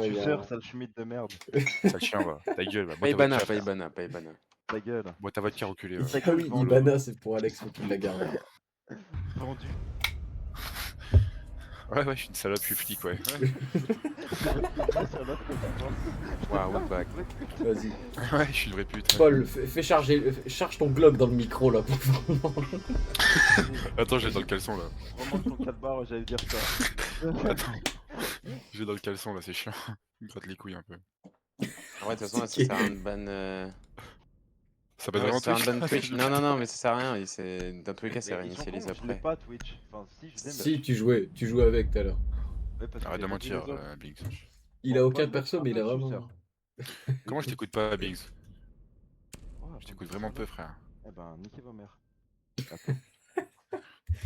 il y a... suceur, sale schmitt de merde. Sale chien, va. Ta gueule, va. Pas Ibana, pas Ibana, pas Ibana. Ta gueule. Bois ta vodka reculée, va. Ah oui, Ibana, c'est pour Alex, faut qu'il la garde. Vendu. Ouais, je suis une salope, je suis flic, ouais. Waouh, back. Vas-y. Ouais, je suis une vraie pute. Paul, fais charger, charge ton globe dans le micro là. Attends, j'ai dans le caleçon là. Remonte ton calbar, j'allais dire ça. Attends. J'ai dans le caleçon là, c'est chiant. Il me gratte les couilles un peu. Ouais, de toute façon, là, ça sert à rien de ban. Ça peut Ouais, vraiment ça sert à rien de ban Twitch. Twitch. Non, mais ça sert à rien. Dans tous les cas, c'est Mais ils sont réinitialisé cons, je l'ai après. pas Twitch. Enfin, si, je l'ai. Si, tu jouais avec tout à l'heure. Ouais, parce que Arrête de j'ai pas dit mentir, les autres. Biggs. Il a Bon, aucun Paul, perso, un mais il a peu vraiment. suceur. Comment je t'écoute pas, Biggs? Ouais, Je t'écoute vraiment peu, frère. Eh ben, niquez vos mères.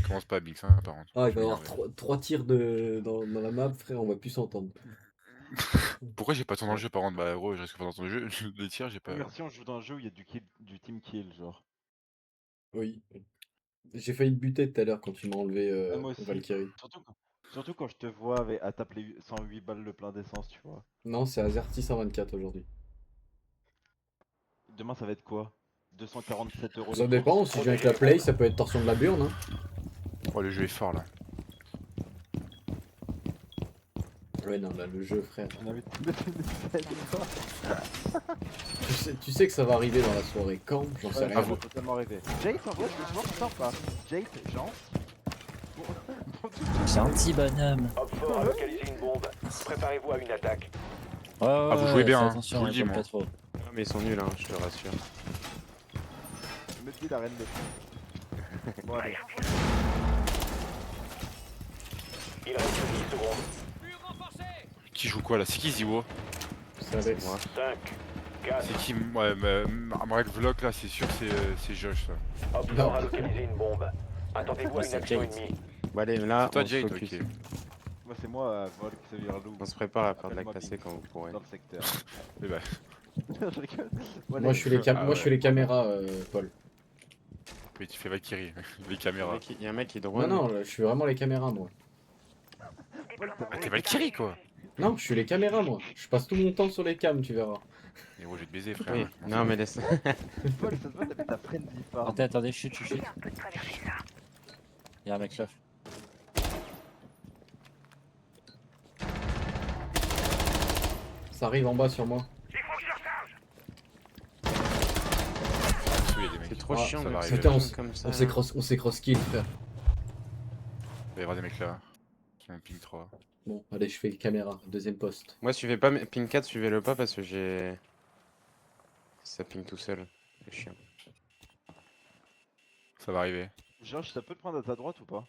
Commence pas, Biggs, hein, par contre. Ah, il Je va y vais avoir m'énerver. 3 tirs dans la map, frère, on va plus s'entendre. Pourquoi j'ai pas ton dans le jeu, par contre? Bah, gros, je risque pas dans ton jeu. Les tirs, j'ai pas. Merci, on joue dans un jeu où il y a du team kill, genre. Oui. J'ai failli te buter tout à l'heure quand tu m'as enlevé Moi aussi. Valkyrie. Surtout quand je te vois à t'appeler 108 balles le plein d'essence, tu vois. Non, c'est Azerty 124 aujourd'hui. Demain, ça va être quoi? 247 €. Ça dépend, si je viens avec la play, ça peut être torsion de la burne. Hein. Oh, le jeu est fort là. Ouais, non, là, le jeu, frère. On avait tout Tu sais que ça va arriver dans la soirée. Quand? J'en sais rien. J'ai totalement rêvé. Jake, en vrai, je vois ça ou pas? Jake, Jean. Gentil bonhomme. Opfort a localisé une bombe. Préparez-vous à une attaque. Ouais, vous jouez bien, fais hein, attention, je vous le hein, dis, j'aime moi. pas trop. Non, mais ils sont nuls, hein, je te rassure. Je me dis la reine des fous. Bon, allez. Il reste 10 secondes. Qui joue quoi là? C'est qui Ziwo? C'est Alex. Moi. 5, 4, C'est qui? Ouais, mais Marek Vlog là, c'est sûr, c'est Josh ça. Opfort a localisé une bombe. Attendez-vous à une C'est action Jade. ennemie. Bon, allez, là, Toi, on se Jade, focus. ok. Moi, c'est moi, Volk, Xavier Lou. On se prépare à faire de la Appelle-moi cassée Big. quand vous pourrez. Dans le secteur. Eh bah, Je rigole. Moi, je suis les, Ah moi, je suis ouais. les caméras, Paul. oui, tu fais Valkyrie, les caméras. Il y a un mec qui Non, drone. non, là, je suis vraiment les caméras, moi. Ah, t'es Valkyrie quoi! Non, je suis les caméras, moi. Je passe tout mon temps sur les cams, tu verras. Et gros, je vais te baiser, frère. Oui, non, mais laisse. Paul, ça se voit, t'avais ta friendly farm. Attendez, chute. Y'a un mec chef. Ça arrive en bas sur moi. Il y a des mecs. C'est trop Ah, chiant ça de va faire arriver. Putain, des on trucs comme ça. On s'est cross kill, frère. Il va y avoir des mecs là. Qui ont ping 3. Bon, allez, je fais les caméras. Deuxième poste. Moi, suivez pas, ping 4, suivez-le pas parce que j'ai. Ça ping tout seul. C'est chiant. Ça va arriver. Josh, ça peut te prendre à ta droite ou pas?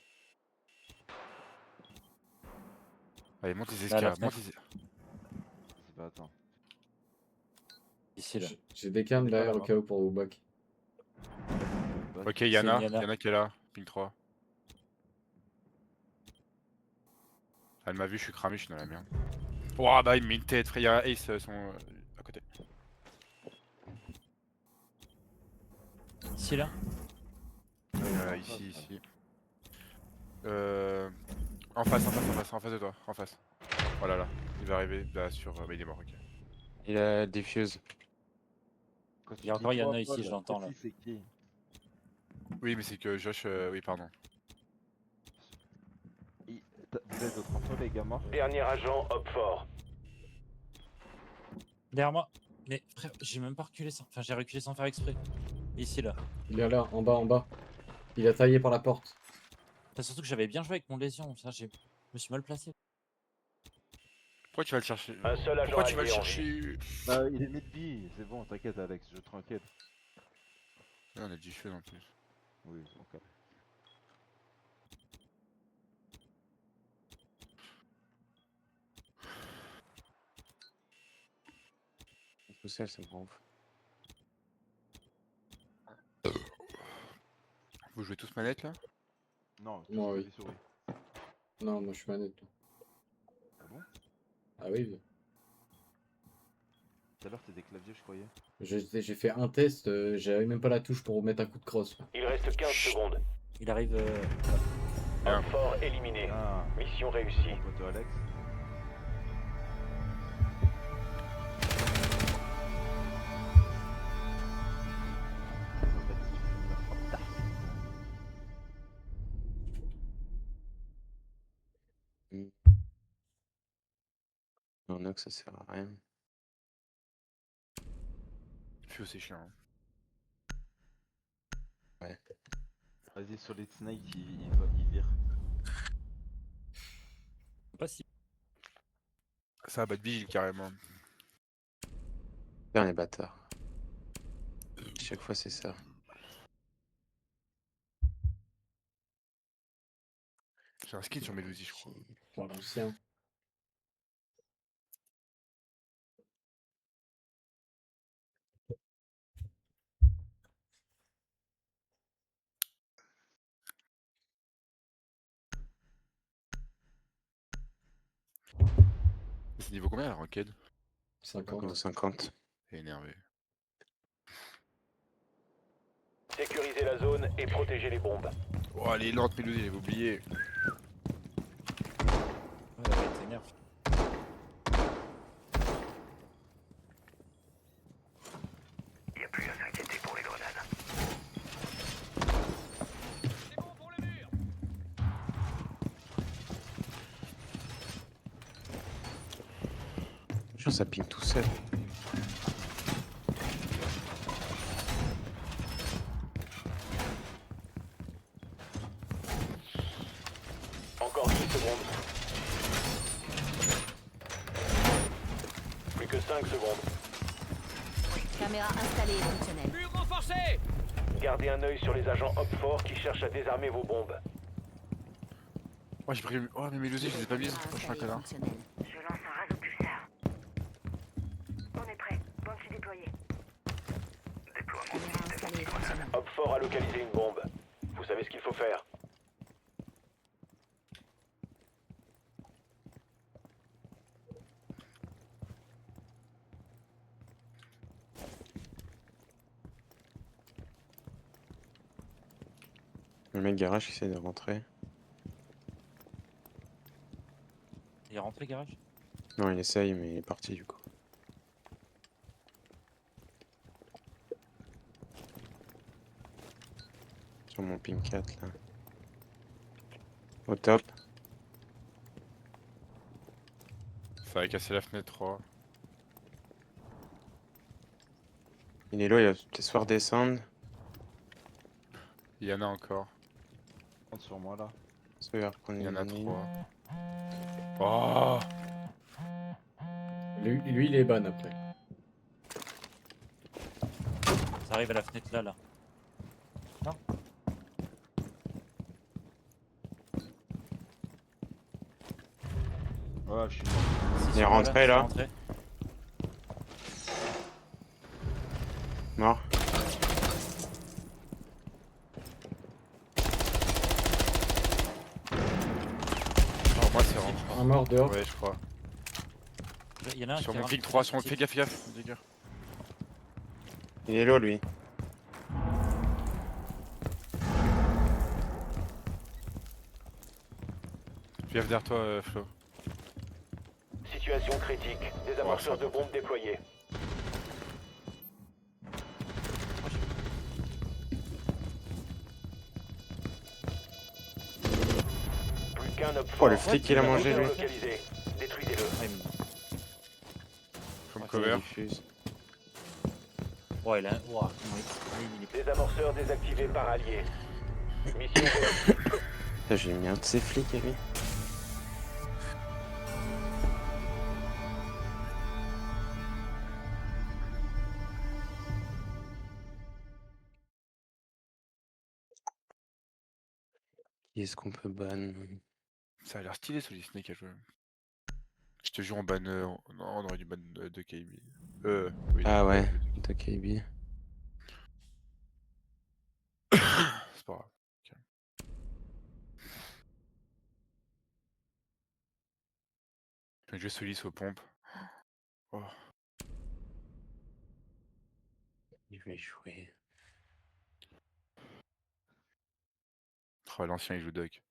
Allez, monte les Là, la escaliers. Monte les... C'est pas, attends. Ici là. J'ai des cams derrière au cas où pour vous back. Ok, Yana. C'est Yana. Yana qui est là. Ping 3. Elle m'a vu, je suis cramé, je suis dans la merde. Ouah, bah il me met une tête, frère. Il y a Ace à côté. Ici là. Ici. En face de toi, en face. Voilà, là. Il va arriver là sur. Mais il est mort, ok. Il a diffuse. Quand Il y a tu dis encore Yana toi, ici, Paul, je l'entends, là. C'est qui? Oui, mais c'est que Josh. Oui, pardon. Vous êtes d'autres infos, les gars morts? Dernier agent, Opfort. Derrière moi. Mais frère, j'ai même pas reculé sans. Enfin, j'ai reculé sans faire exprès. Ici là. Il est là, en bas. Il a taillé par la porte. Enfin, surtout que j'avais bien joué avec mon lésion. Ça, je me suis mal placé. Pourquoi tu vas le chercher? Un seul agent Pourquoi tu vas le allié en vie. chercher? Bah, il est mid-B, c'est bon, t'inquiète, Alex, je tranquille. On a du feu en plus. Oui, ok. Tout seul, ça me rend ouf. Vous jouez tous manette là? Non, Moi, tous oui. les souris. Non, moi je suis manette. Ah bon? Ah oui. Tout à l'heure, t'es des claviers, je croyais. J'ai fait un test, j'avais même pas la touche pour mettre un coup de crosse. Il reste 15 secondes. Il arrive. Opfort éliminé. Ah, Mission réussie. mon pote Alex. Non, Nox, ça sert à rien. Fio, c'est chiant. Vas-y, Solid Snake, il vire. Pas si. Ça va battre vigile carrément. Putain, les bâtards. Chaque fois, c'est ça. J'ai un skin sur mes outils, je crois. Par l'ancien. C'est niveau combien la ranked? 50. 50. Énervé. Sécurisez la zone et protégez les bombes. Oh, elle est lente, Méduse, j'avais oublié. Ouais, elle t'énerve. Je pense que ça ping tout seul. Encore 10 secondes. Plus que 5 secondes. Caméra installée et fonctionnelle. Gardez un œil sur les agents Hop4 qui cherchent à désarmer vos bombes. Oh, j'ai pris. Oh, mais Méduse, je les ai pas mises. Caméra Oh, je suis un installée et connard. fonctionnelle. Je lance un radeau pulsar. On est prêt. Banshee déployé. Caméra installée et fonctionnelle. Hop4 a localisé une bombe. Vous savez ce qu'il faut faire. Le mec garage qui essaie de rentrer. Il est rentré garage. Non, il essaye, mais il est parti du coup. Sur mon ping 4 là. Au top. Ça va casser la fenêtre 3. Il est là, il va peut-être se faire descendre. Il y en a encore. Compte sur moi là. Ça va reprendre Il y en a une ligne. 3. Oh! Lui, il est ban après. Ça arrive à la fenêtre là. Ouais, je suis mort. Si, Il est si, rentré, voilà, là. c'est rentré. Mort. Oh, moi, c'est rentré. Un mort dehors. Ouais, je crois. Il y en a un Sur qui mon est flic rentré 3, sur mon sur flic, le site. gaffe, dégâts. Il est là lui. Fais gaffe derrière toi, Flo. Situation critique. Des amorceurs de bombes déployés. Plus qu'un Hop4. Oh, le flic il a mangé lui. Localisé. Détruisez-le. Ah, Faut me Ouais, cover. Il diffuse. Ouais, il a. Ouah, comment il est. Des amorceurs désactivés par alliés. Mission Putain, j'ai mis un de ces flics à lui. Qui est-ce qu'on peut ban? Ça a l'air stylé, Solid Snake à jouer. Je te jure, on ban. Non, on aurait dû ban de KB. Oui. Ah ouais, de KB. C'est pas grave. Ok. Je vais jouer Solis aux pompes. Oh. Je vais jouer. Oh, l'ancien il joue Doc.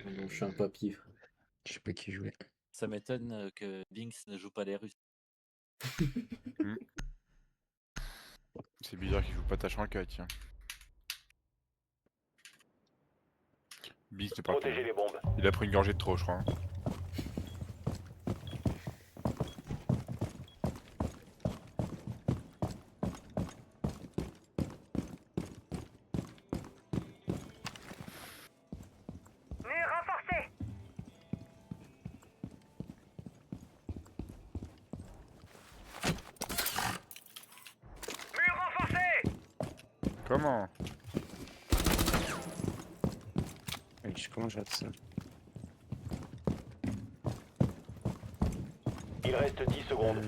Non, je suis un papier, frère. Je sais pas qui jouait. Ça m'étonne que Binks ne joue pas les Russes. C'est bizarre qu'il joue pas Tachant le tiens. Beast, c'est pas Protégez les bombes. Il a pris une gorgée de trop, je crois. Hein. Comment? Comment je rate ça? Il reste 10 secondes.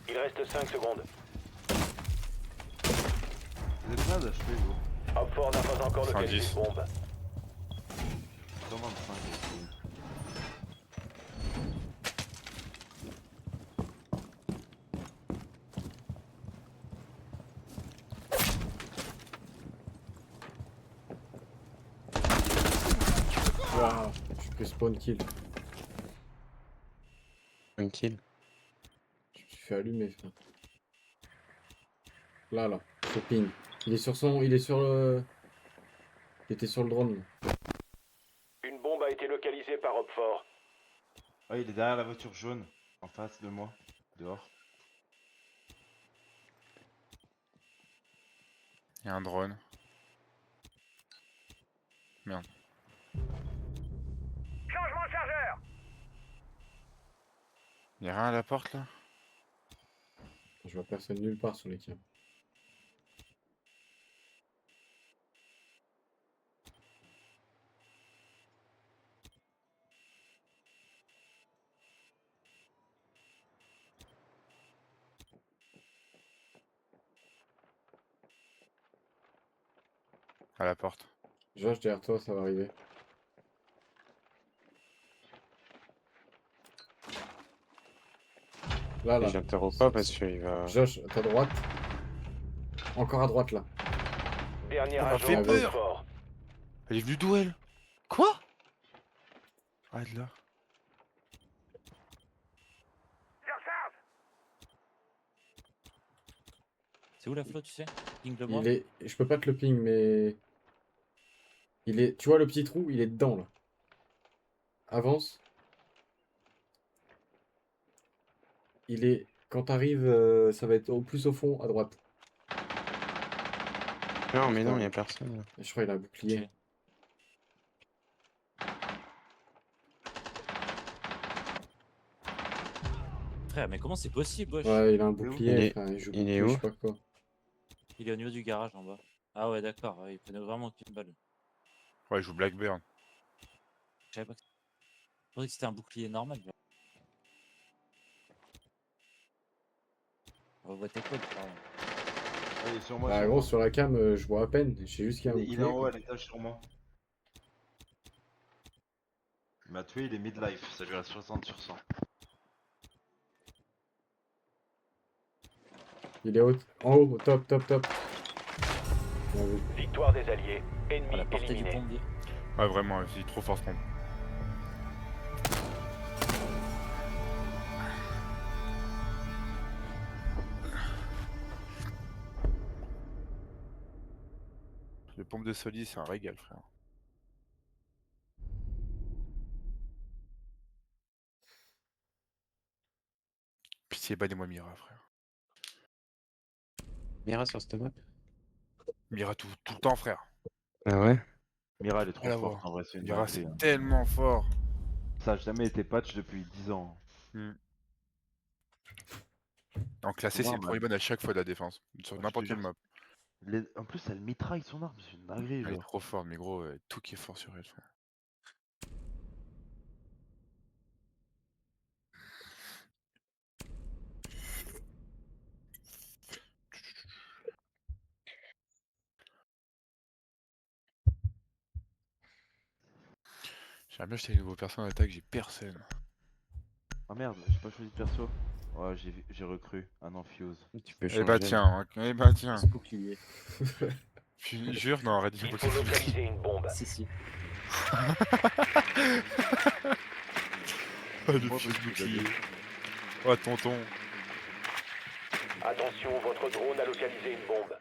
Il reste 5 secondes. Vous êtes bien d'achever, vous. Op 4 n'a pas encore localisé 110. de bombe. 125. Waouh, je suis que spawn kill. Un kill. Je me suis fait allumer, frère. Là, c'est ping. Il est sur son. Il est sur le. Il était sur le drone. Là. Une bombe a été localisée par Op 4. Ah, il est derrière la voiture jaune. En face de moi. Dehors. Il y a un drone. Merde. Changement de chargeur. Il y a rien à la porte là? Je vois personne nulle part sur les cams. À la porte. Josh, derrière toi, ça va arriver. Là. J'interromps pas parce qu'il va. Josh, à ta droite. Encore à droite, là. Dernier On m'a agent fait Op peur. 4. Elle est venue d'où elle? Quoi? Ah, de là. C'est où la flotte, tu sais? Ping le moi. Il est. Je peux pas te le ping, mais. Il est. Tu vois le petit trou? Il est dedans, là. Avance. Il est. Quand t'arrives, ça va être au plus au fond, à droite. Non, mais non, y a personne. Là. Je crois qu'il a un bouclier. Ok. Frère, mais comment c'est possible, wesh? Ouais, il a un Il est où bouclier. Enfin, il joue il est bouclier, où je sais pas quoi. Il est au niveau du garage en bas. Ah ouais, d'accord, ouais, il prenait vraiment aucune balle. Ouais, je joue Blackburn. Je savais pas que... Je pensais que c'était un bouclier normal. Genre. On voit tes codes, pardon. Ah, il est sur moi. Bah, sur gros, moi. sur la cam, je vois à peine. Je sais juste qu'il y a un Il est bouclier. en haut quoi. à l'étage sur moi. Il m'a tué, il est mid-life. Ça lui reste 60 sur 100. Il est en haut, au top. Bien vu. Victoire des Alliés. Ennemi À la portée du éliminé. pompier. Ouais, vraiment, c'est trop fort ce monde. Les pompes de Soli, c'est un régal, frère. Pitié, bannez-moi Mira, frère. Mira sur cette map. Mira tout le temps, frère. Ah ouais? Mira, elle est trop Rien à forte voir. en vrai, c'est une Mira, dinguerie, c'est hein. tellement fort. Ça a jamais été patch depuis 10 ans. En classé, c'est Ouais, une bah. premier bonne à chaque fois de la défense. Sur Ouais, n'importe je te quelle jure. map. En plus, elle mitraille son arme, c'est une dinguerie, Elle est genre. trop forte, mais gros, tout qui est fort sur elle, frère. J'aimerais bien acheter les nouveaux personnes d'attaque, j'ai personne. Ah merde, j'ai pas choisi de perso. Ouais, j'ai recru un Fuse. Tu peux Eh bah changer. tiens, eh bah tiens. Ce bouclier. Je jure, non, arrête de dire Il quoi faut que c'est. localiser une bombe. Si. Oh, le Moi, fils je bouclier. l'avais. Oh, tonton. Attention, votre drone a localisé une bombe.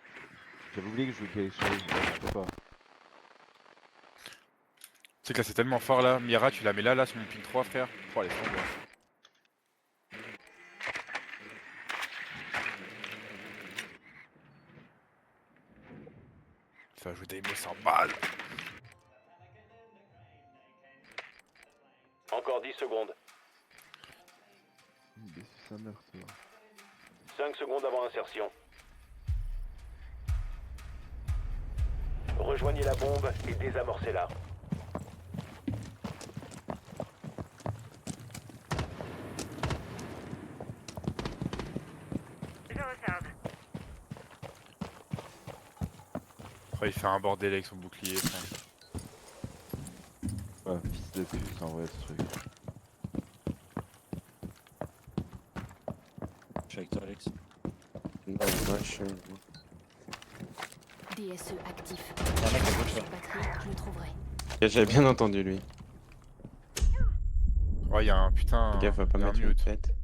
J'avais oublié que je voulais télécharger, je peux pas. Tu sais que là, c'est tellement fort là. Mira, tu la mets là, sur mon ping 3, frère. Oh, elle est trop bien. Ça va jouer des mots 100 balles. Encore 10 secondes. Sa mère, toi. 5 secondes avant insertion. Rejoignez la bombe et désamorcez-la. Je retarde. Oh, il fait un bordel avec son bouclier. Enfin. Ouais, fils de pute en vrai ce truc. Je suis avec toi, Alex. Non, je DSE actif. Il y a un mec à gauche là. Batterie, je le trouverai. J'avais bien entendu lui. Oh, il y a un putain. Fais gaffe à pas il y a un mettre une mute. tête.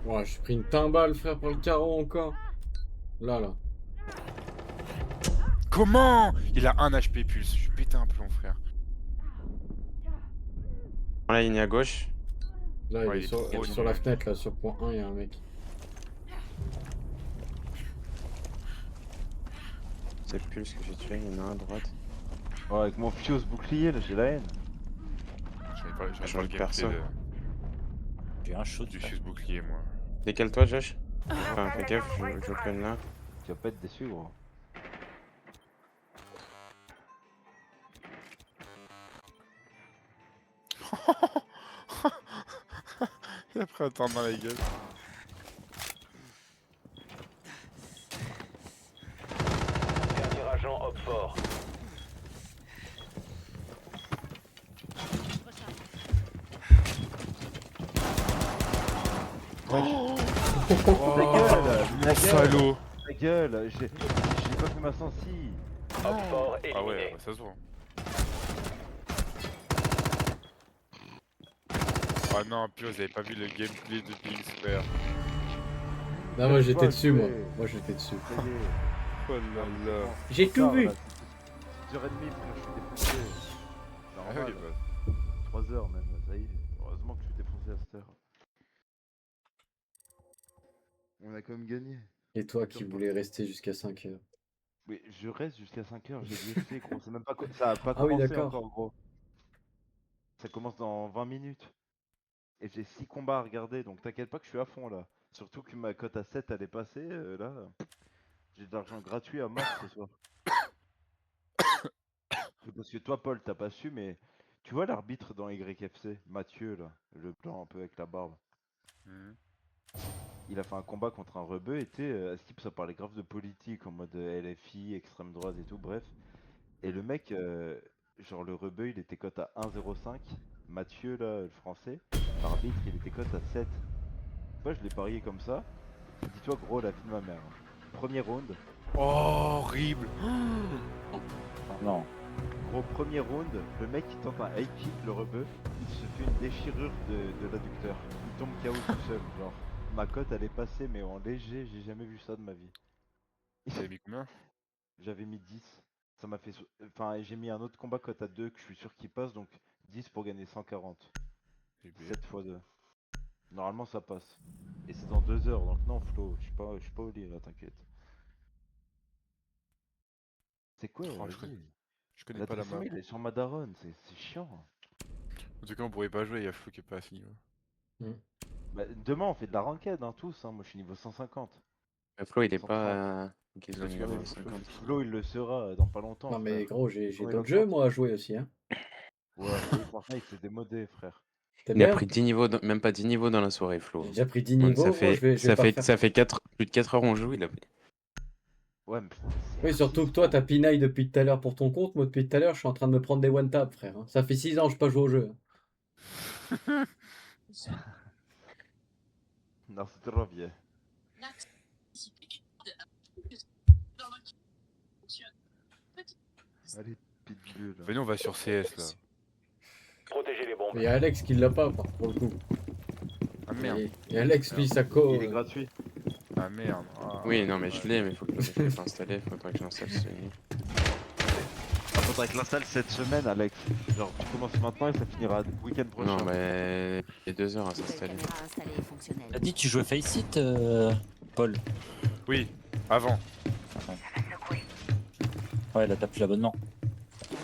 Ouais, j'ai pris une timbale, frère, par le carreau encore. Là. Comment? Il a 1 HP pulse. Je suis pété un plomb, frère. Prends la ligne à gauche. Là, Ouais, il est il est sur, trop sur nul. la fenêtre, là, sur point 1, il y a un mec. C'est plus ce que j'ai tué, il y en a un à droite. Ouais, avec mon fuse bouclier là, j'ai la haine. J'avais pas Je le vois gameplay perso. J'ai un shoot. du frère. fuse bouclier, moi. Décale-toi, Josh. Enfin, fais gaffe, je open là. Tu vas pas être déçu gros. Il a pris un temps dans la gueule. Dernier agent hop fort. Ta Salaud. Ta gueule, j'ai pas fait ma sensi. Hop fort éliminé. Ah ouais, ça se voit. Ah non, puis vous avez pas vu le gameplay de Big frère. Non, moi j'étais Ouais, dessus, moi. ouais. Moi j'étais dessus. Ça y est. Oh là là. J'ai tout vu. 6h30 frère, je suis défoncé. Ah Normal. oui, bah. 3h même, ça y est. Heureusement que je suis défoncé à cette heure. On a quand même gagné. Et toi qui voulais rester jusqu'à 5 heures. Mais je reste jusqu'à 5h, j'ai dit FC gros, c'est même pas ça a pas Ah oui, commencé d'accord. encore gros. Ça commence dans 20 minutes. Et j'ai 6 combats à regarder, donc t'inquiète pas que je suis à fond là. Surtout que ma cote à 7 elle est passée, là. J'ai de l'argent gratuit à mort ce soir. C'est parce que toi Paul t'as pas su, mais tu vois l'arbitre dans YFC, Mathieu là, le blanc un peu avec la barbe. Mhm. Il a fait un combat contre un rebeu et tu sais, à Skip ça parlait grave de politique en mode LFI, extrême droite et tout, bref. Et le mec, genre le rebeu il était cote à 1,05. Mathieu là, le français, l'arbitre il était cote à 7. Moi je l'ai parié comme ça. Dis-toi gros la vie de ma mère. Premier round, Oh, horrible. Non. gros premier round, le mec il tente un high kick, le rebeu, il se fait une déchirure de l'adducteur. Il tombe KO tout seul, genre. Ma cote elle est passée mais en léger, j'ai jamais vu ça de ma vie. Vous avez mis combien? J'avais mis 10. Ça m'a fait. Enfin, j'ai mis un autre combat cote à 2 que je suis sûr qu'il passe, donc 10 pour gagner 140. Eh bien. 7 x 2. Normalement ça passe. Et c'est dans 2 heures, donc non Flo, je suis pas au lit là, t'inquiète. C'est quoi Oh, je vas-y. Je connais La pas la trisomie, map. il est sur ma daronne, c'est chiant. En tout cas, on pourrait pas jouer, il y a Flo qui est pas à ce niveau. Bah, demain on fait de la ranked, hein, tous, hein. Moi je suis niveau 150. Flo, il est 130. pas. Qu'ils ont Parce que niveau ouais, 50. Flo il le sera dans pas longtemps. Non, mais frère. gros, j'ai On est d'autres dans jeux, le moi, à jouer aussi, hein. Ouais, oui, franchement il s'est démodé, frère. T'aimes Il a bien? pris 10 niveaux, même pas 10 niveaux dans la soirée, Flo. J'ai déjà pris 10 Donc, niveaux, gros, je vais pas faire. ça fait plus de 4 heures on joue, il a pris. Ouais, mais Oui, surtout que toi, t'as pinaille depuis tout à l'heure pour ton compte. Moi, depuis tout à l'heure, je suis en train de me prendre des one-tap, frère, hein. Ça fait 6 ans que je pas joué au jeu. Non, c'est trop vieux. Allez, pitbull. Venez, on va sur CS là. Protégez les bombes. Il y a Alex qui l'a pas, pour le coup. Ah merde. Et Alex, lui, sa co. Il est gratuit. Ah merde. Ah, Oui, non, mais je ouais. l'ai, mais faut que je l'ai pas installé, faudrait que je l'installe ce nuit. Faudrait que l'installe cette semaine, Alex. Genre, tu commences maintenant et ça finira le week-end prochain. Non, mais il y a 2 heures à Nouvelle s'installer. caméra installée et fonctionnelle. T'as dit que tu jouais Faceit, Paul? Oui, avant. Ouais, là t'as plus l'abonnement.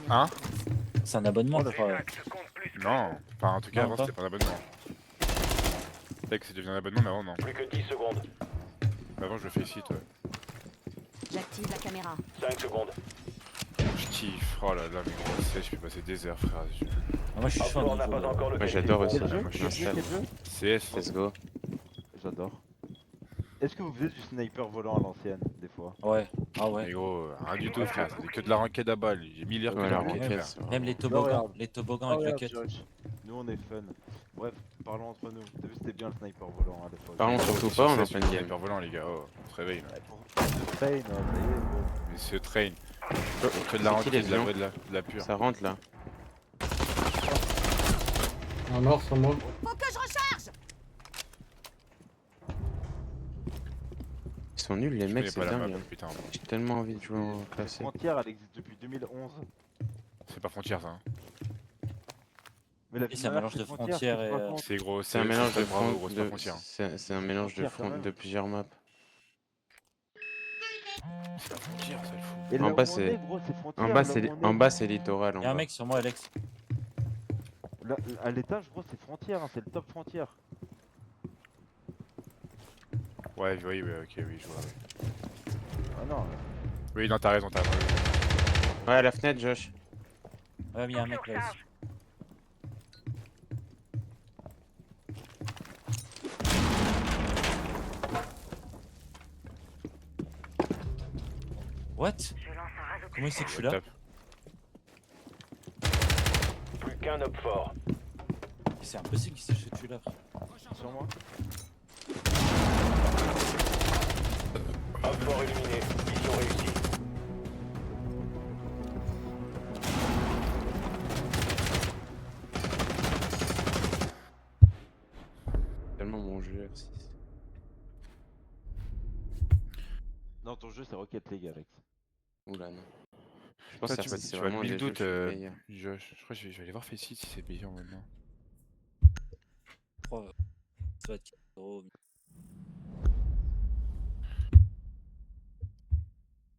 Hein? C'est un abonnement, je crois. Non. Enfin, en tout cas, Non, avant, pas. c'était pas un abonnement. Peut-être que ça devient un abonnement, mais avant non. Plus que 10 secondes. Avant je le fais ici, toi. J'active la caméra. 5 secondes. Je kiffe. Oh là là, mais gros, c'est, je peux passer des heures, frère. Ah, moi je suis Op chaud. 4 n'a pas encore Moi localisé j'adore une aussi. bombe. Quel jeu Moi, je Quel jeu m'installe. Quel jeu CS. Let's go. J'adore. Est-ce que vous faisiez du sniper volant à l'ancienne, des fois? Ouais. Ah ouais. Mais gros, rien du tout, frère. C'était que de la ranked à balle. J'ai 1000 heures que Ouais, de la la ranked, roquette, frère. c'est Même vraiment- les toboggans. regarde. Les toboggans Oh, avec le regarde, cut. Josh. Nous on est fun. Bref, parlons entre nous. T'as vu c'était bien le sniper volant à l'époque. Parlons surtout pas, on est en pleine game. Hyper volant, les gars. Oh, on se réveille là. Ouais, pour ce train, ça y est, gros. Mais ce train. Que de C'est la qui ranked, les de la lions vraie, de la pure. Ça rentre là. Un mort sur moi. Faut que je recharge. Ils sont nuls les Je mecs, connais c'est pas la dingue. map, hein. putain. J'ai tellement envie de jouer en classé. Frontière, elle existe depuis 2011. C'est pas frontière ça. Hein. Mais la Et c'est un finale, mélange de Frontière, Frontière tu et, te racontes. C'est gros, C'est un mélange de bravo, front, gros, c'est pas frontière. c'est un mélange de Frontière, quand front même. de plusieurs maps. C'est pas frontière, ça le fout. Et En là bas, où on c'est- est, gros, c'est Frontière. En bas là où on en est. bas c'est littoral. En Y'a un bas. mec sur moi, Alex. Là, à l'étage, gros, c'est Frontière, hein, c'est le top Frontière. Ouais, oui, ok, oui, je vois. Oui, Ah non, oui non, t'as raison, t'as raison. Ouais, à la fenêtre, Josh. Ouais, mais y'a un mec là aussi. What? Je lance un rasoir. Comment il sait que je suis là? Top. Plus qu'un Op 4. C'est impossible qu'il sache que je suis là. sur moi. Op 4 éliminé. Mission réussie. Tellement mon jeu R6. Non, ton jeu, c'est Rocket League, Alex. Oula non. Je pense Toi, que tu m'as R6 dit, c'est tu vas vraiment le des 1000 jeux d'août, que je suis meilleur. je crois que je vais aller voir Faceit si c'est payant maintenant. Ça va être 4 euros.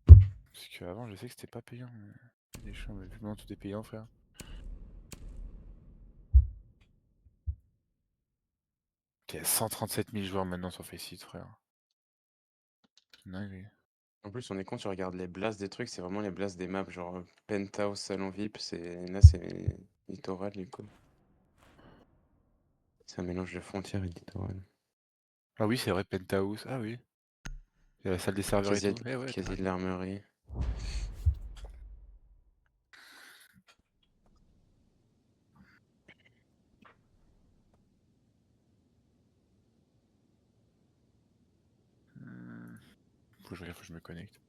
Parce qu'avant, je sais que c'était pas payant. Mais... Les champs, mais maintenant tout est payant, frère. Il y a 137 000 joueurs maintenant sur Faceit, frère. C'est dingue, oui. En plus, on est con, tu regardes les blasts des trucs, c'est vraiment les blasts des maps, genre Penthouse, Salon VIP, là c'est littoral du coup. C'est un mélange de frontières et littoral. Ah oui, c'est vrai, Penthouse. Ah oui. Il y a la salle des serveurs et Quasi, tout. Eh ouais, quasi t'as de l'armerie. Faut que je regarde, faut que je me connecte.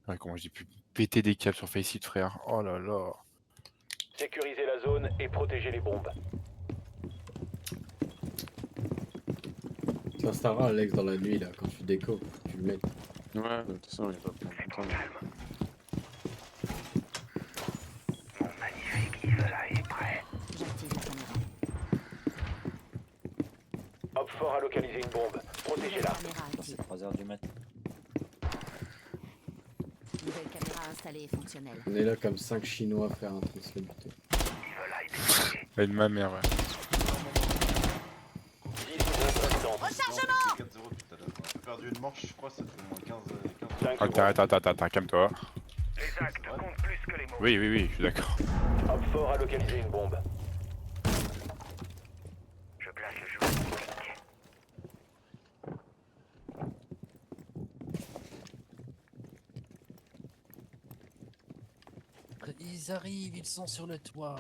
Ouais, comment j'ai pu péter des câbles sur Faceit, frère. Oh là là. Sécurisez la zone et protégez les bombes. Ça s'installera Alex dans la nuit là, quand tu déco, tu le mets. Ouais, de toute façon, il est pas pour longtemps. Mon magnifique Isola est prêt. J'active la caméra. Op 4 a localisé une bombe. Protégez-la. Caméra active. C'est 3h du mat. Nouvelle caméra installée et fonctionnelle. On est là comme 5 Chinois à faire un truc, se buter. Isola est déployé. Bah, de ma mère, ouais. 10 secondes restantes. Rechargement! 4-0 tout à l'heure. On a perdu une manche, je crois, ça fait moins 15. 5 Attends, calme-toi. Les actes comptent plus que les mots. Oui, je suis d'accord. Op 4 a localisé une bombe. Je place le joystick. Ils arrivent, ils sont sur le toit.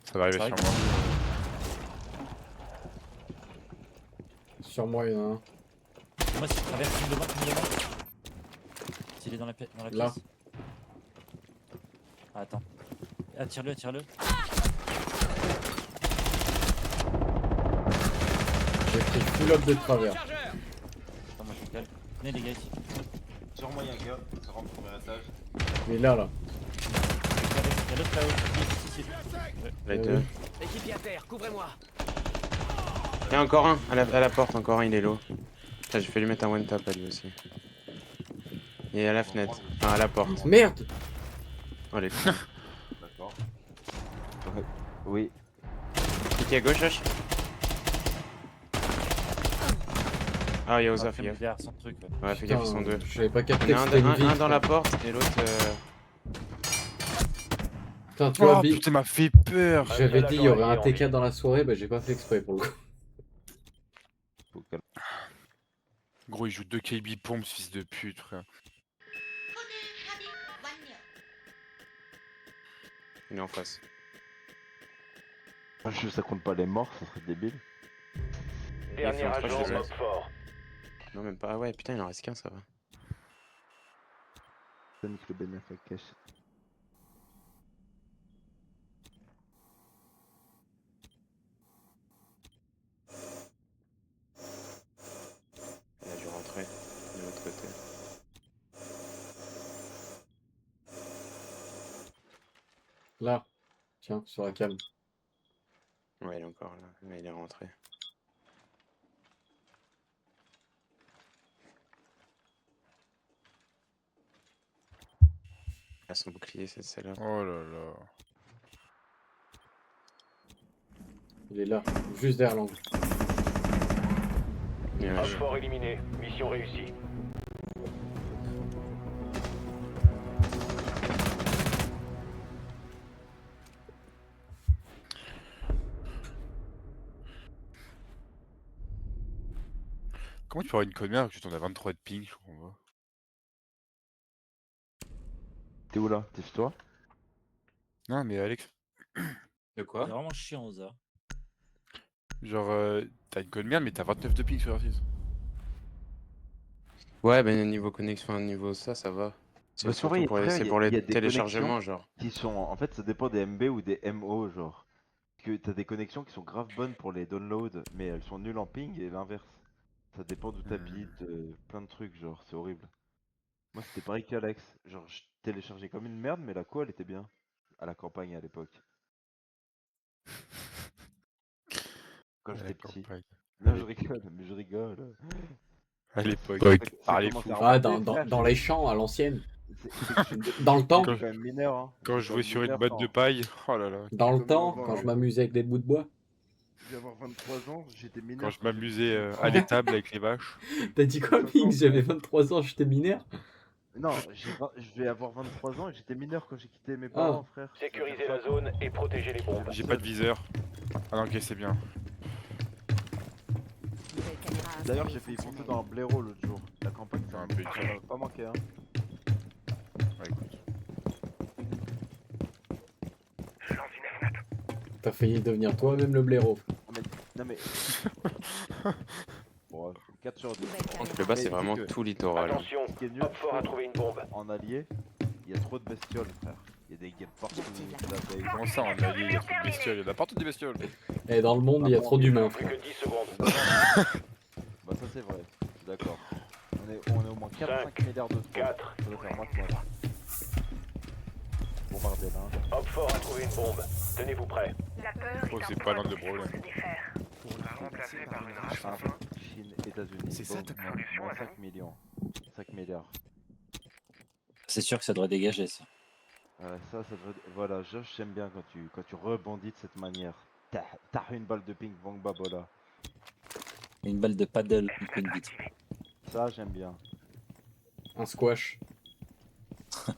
Ça va arriver C'est sur vrai moi. Sur moi, il y en a un. Moi, si je traverse une devant. S'il est dans la, Là. pièce. Ah, attends. Ah, tire-le. J'ai pris full up de travers. Attends, moi je me calme. Venez les gars ici. Sur moi, il y a un gars, ça rentre au premier étage. Mais là. Il y a l'autre là-haut. Ici. Là, Ouais, deux. ouais. Équipier à terre, couvrez-moi. Il y a encore un à la porte, encore un, il est low. Putain, j'ai fait lui mettre un one tap à lui aussi. Et à la fenêtre, enfin à la porte. Merde! Oh les cons. D'accord. Oui. Qui est à gauche, Josh? Ah, il y a Osaf, il y a. Derrière son truc. Ouais. Ouais, fais gaffe, ils sont deux. J'avais pas Il capté y en que a c'était une vie. un dans la porte et l'autre. Putain, tu vois, Oh Bi, putain, m'a fait peur. j'avais dit il y aurait un agent est en TK dans la soirée, bah j'ai pas fait exprès pour le coup. Faut calmer. Gros, il joue 2 KB pompe, ce fils de pute, frère. Il est en face. Ça compte pas les morts, ça serait débile. Dernier Il fait un agent trash de Op 4. Non, même pas. Ah ouais, putain, il en reste qu'un, ça va. Sonic le bénéf avec cash. Il a dû rentrer de l'autre côté. Là. Tiens, sur la cam. Ouais, il est encore là, mais il est rentré. Il a son bouclier, c'est celle-là. Oh là là. Il est là, juste derrière l'angle. Ouais, Op 4 éliminé. Mission réussie. Comment tu peux avoir une conne merde que tu t'en as 23 de ping, je comprends pas. T'es où là? T'es chez toi? Non, mais Alex, De C'est quoi? vraiment chiant, Oza. genre, t'as une conne merde, mais t'as 29 de ping sur R6. Ouais, ben niveau connexion, enfin, niveau ça va. C'est Bah, surtout surveille, pour les, frère, c'est y a- pour y les a des téléchargements, genre. Qui sont. En fait, ça dépend des MB ou des MO, genre. Parce que t'as des connexions qui sont grave bonnes pour les downloads, mais elles sont nulles en ping et l'inverse. Ça dépend d'où t'habites, plein de trucs, genre, c'est horrible. Moi, c'était pareil qu'Alex. Genre, je téléchargeais comme une merde, mais la co, elle était bien. À la campagne à l'époque. Quand À la j'étais petit. campagne. Non, je rigole, mais je rigole. À l'époque. Ça Parlez commence fou. à Ah, remonter, frère, dans les champs, à l'ancienne. c'est que j'étais Dans le temps. j'étais quand même mineur, hein. Quand J'étais je quand jouais même sur une mineur botte de quand- paille, oh là là. Dans le Comme temps, avoir- quand je m'amusais avec des bouts de bois. Je vais avoir 23 ans, j'étais mineur. Quand je j'ai m'amusais 18 à ans. l'étable avec les vaches. T'as dit quoi, Pink? J'avais 23 ans, j'étais mineur. Non, je vais avoir 23 ans et j'étais mineur quand j'ai quitté mes Ah. parents, frère. Sécurisez la zone et protégez les bombes. J'ai pas de viseur. Ah non, ok, c'est bien. Nouvelle caméra D'ailleurs, installée j'ai failli foncer fonctionnelle. dans un blaireau l'autre jour. La campagne, ça Un peu ça m'a pas manqué, hein. Ouais, écoute. Je lance une grenade. T'as failli devenir toi-même le blaireau. Non mais. Bon, 4 sur 10. Nouvelle Le caméra. bas, c'est Mais vraiment c'est que- tout littoral. Attention, Ce qui est nul, Op 4 a trouvé une bombe. en allié, il y a trop de bestioles, frère. Il y a des guêpes partout, J'active la de la veille. Comment ça, on a dit, il y a trop de bestioles, il y en a partout des bestioles. Et dans le monde, il y a trop d'humains, Plus frère. que 10 secondes. Bah ça c'est vrai, je suis d'accord. On est au moins 4-5 milliards de trous. 4, Ça doit faire maintenant. Bombarder là. Op 4 a trouvé une bombe. Tenez-vous prêts. La peur Oh, est c'est un pas poids l'un de qu'il faut problème. se défaire. Pour la remplacer par une race sans fin. Chine, États-Unis. C'est ça, ta solution, moins Alain 5 millions. 5 milliards. C'est sûr que ça devrait dégager, ça. Ça devrait... Voilà, Josh, j'aime bien quand tu rebondis de cette manière. T'as une balle de ping pong babola. Une balle de paddle, une peu vite. Ça, j'aime bien. Un squash.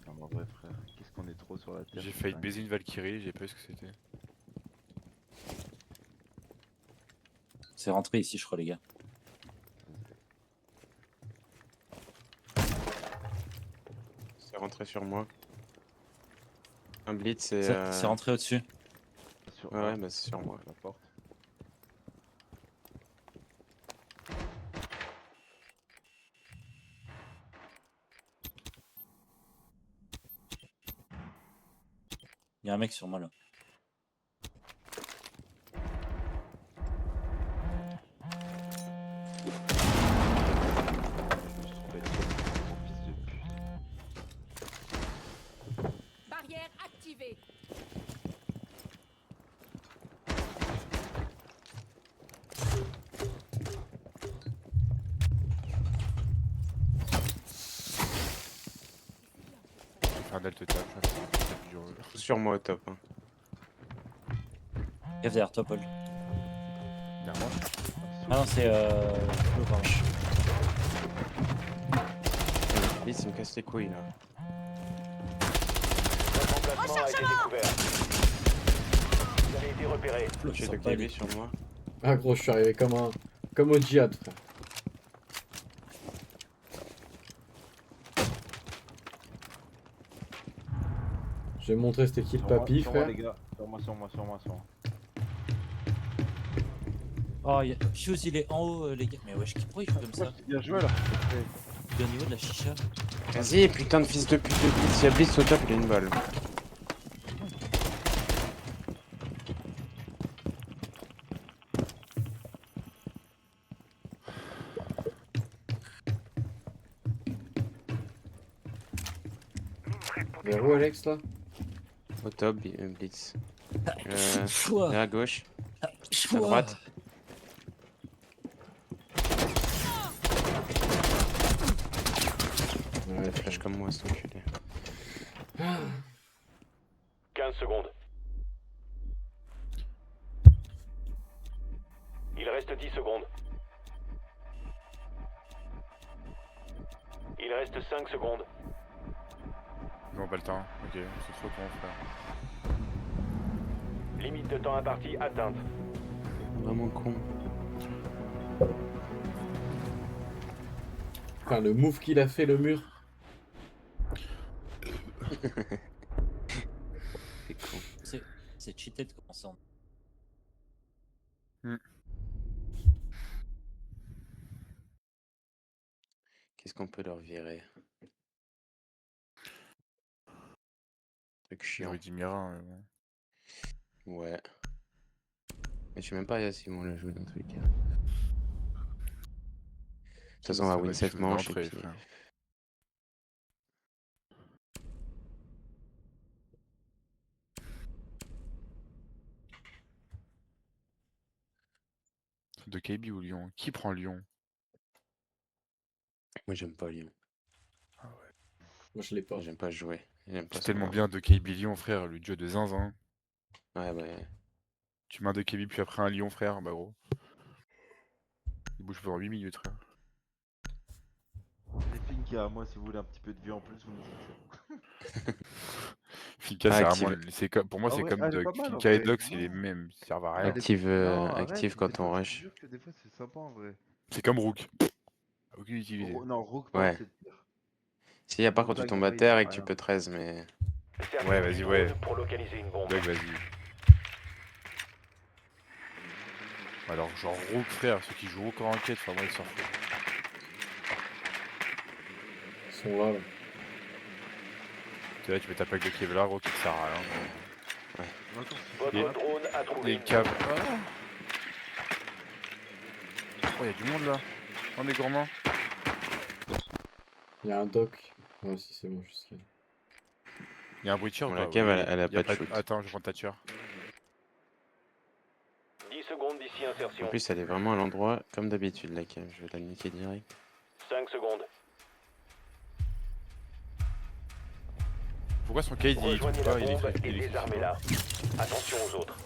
Non, en vrai, frère, qu'est-ce qu'on est trop sur la terre. J'ai failli putain. baiser une Valkyrie, j'ai pas vu ce que c'était. C'est rentré ici, je crois, les gars. C'est rentré sur moi. Un blitz, c'est. C'est rentré au-dessus. Sur... Ouais, bah c'est sur moi. La porte. Il y a un mec sur moi, là. Barrière activée. Infernal te tape. C'est dur. Sur moi au top. Hein. Gaffe derrière toi, Paul. Derrière moi. Ah non, c'est Flo, pardon. Lui, il me casse les couilles là. Votre emplacement a été découvert. Vous avez été repéré. Flo, J'ai sors deux pas, KB lui. sur moi. Ah gros, je suis arrivé comme au djihad, frère. Je vais montrer c'était qui le papy, sur moi, frère. les gars. Sur moi. Oh, Fuse, il est en haut, les gars. Mais wesh, pourquoi il joue comme ça? Bien joué là. Il est au niveau de la chicha. Vas-y, putain de fils de pute de Blitz. Il y a Blitz au top, il a une balle. Vers où, Alex, là? Au top, Blitz. Choix. Là à gauche. À Choix. droite. Ouais, Flash comme moi, cet enculé. 15 secondes. Il reste 10 secondes. Il reste 5 secondes. Non, pas le temps. Ok, c'est trop con, frère. Limite de temps imparti atteinte. Vraiment con. Enfin, le move qu'il a fait, le mur. C'est con. C'est cheaté de commencer en. Qu'est-ce qu'on peut leur virer? Truc chiant. J'aurais dit Mira. Mais bon. Ouais. Mais je sais même pas si on l'a joué dans tous les cas. De toute façon, on va Ça win va 7 diffuser manches et d'entrée, puis... frère. De KB ou Lyon? Qui prend Lyon? Moi, j'aime pas Lyon. Moi, je l'ai pas. J'aime pas jouer. J'aime pas C'est ce tellement mode. bien de KB Lyon, frère, le dieu de zinzin. Ouais, ouais. Tu mets un de KB puis après un Lyon, frère, bah gros. Il bouge pendant 8 minutes, frère. Les Finka, moi si vous voulez un petit peu de vie en plus, vous me dites. Finka, Ah, c'est active. vraiment. Pour moi, Ah c'est ouais, comme elle est Doc. pas mal, en Finka et vrai. Doc, c'est Non. les mêmes. Ils servent à rien. Elle est- Active, Non, arrête, active des quand fois, on je te rush. jure que des fois c'est sympa en vrai. C'est comme Rook. Aucune utilité. Non, Rook Ouais. pas, c'est pire. Si, à part quand Rook, tu là, tombes il à sert terre à et que tu rien. peux 13, mais... Servez Ouais, du vas-y, drone ouais. pour localiser une bombe. Doc, vas-y. Alors, genre Rook, frère, ceux qui jouent Rook en enquête, enfin, moi, ils s'en foutent. Ils sont là, là. Tu vois, tu peux taper avec le Kevlar, Rook, il sert à rien. Votre Et- drone a trouvé Les une caves. bombe. Oh, y'a du monde là. On est gourmands. Il y a un doc. Ouais, si, c'est bon, je sais. Y'a un breacher ou Bon, pas? la cave, Oui, elle a y pas de shoot. Attends, je prends ta tueur. 10 secondes d'ici En insertion. plus, elle est vraiment à l'endroit comme d'habitude, la cave. Je vais la niquer direct. 5 secondes. Pourquoi son case il Rejoignez trouve la pas? Il est bombe fait. et désarmez-la. Attention aux autres.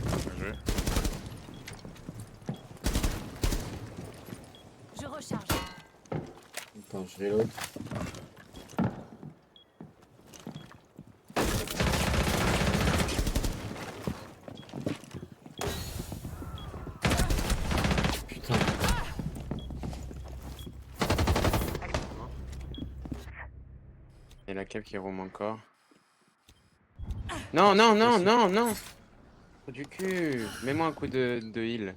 Bien joué. Je recharge. Attends, je reload. Putain. Et la cave qui roule encore. Non, non, non, non, non! Trou du cul! Mets-moi un coup de heal.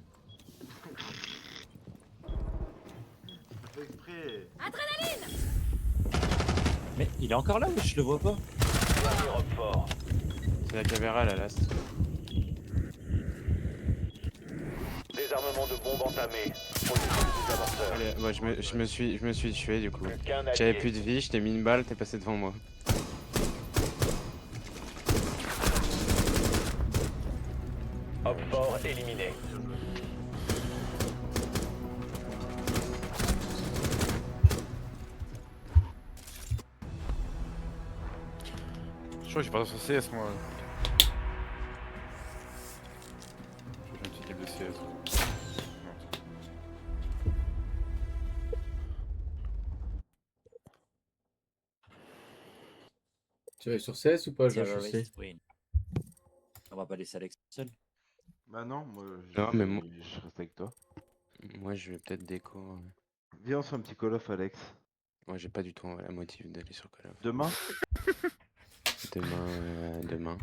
Fais exprès. Mais il est encore là ou je le vois pas? Dernier rock fort. C'est la caméra la last. Désarmement de bombe entamé. Protection des avanceurs. Allez, moi je me suis tué du coup. Plus qu'un J'avais allié. plus de vie, je t'ai mis une balle, t'es passé devant moi. Op 4 éliminé. Je crois que j'ai pas sur CS moi. J'ai fait un petit game de CS. Non. Tu vas sur CS ou pas, Josh aussi? Terrorist win. On va pas laisser Alex seul. Bah non, moi Non, mais moi- je reste avec toi. Moi je vais peut-être déco. Viens, on se fait un petit call off, Alex. Moi j'ai pas du tout la motive d'aller sur Call of. Demain? Demain.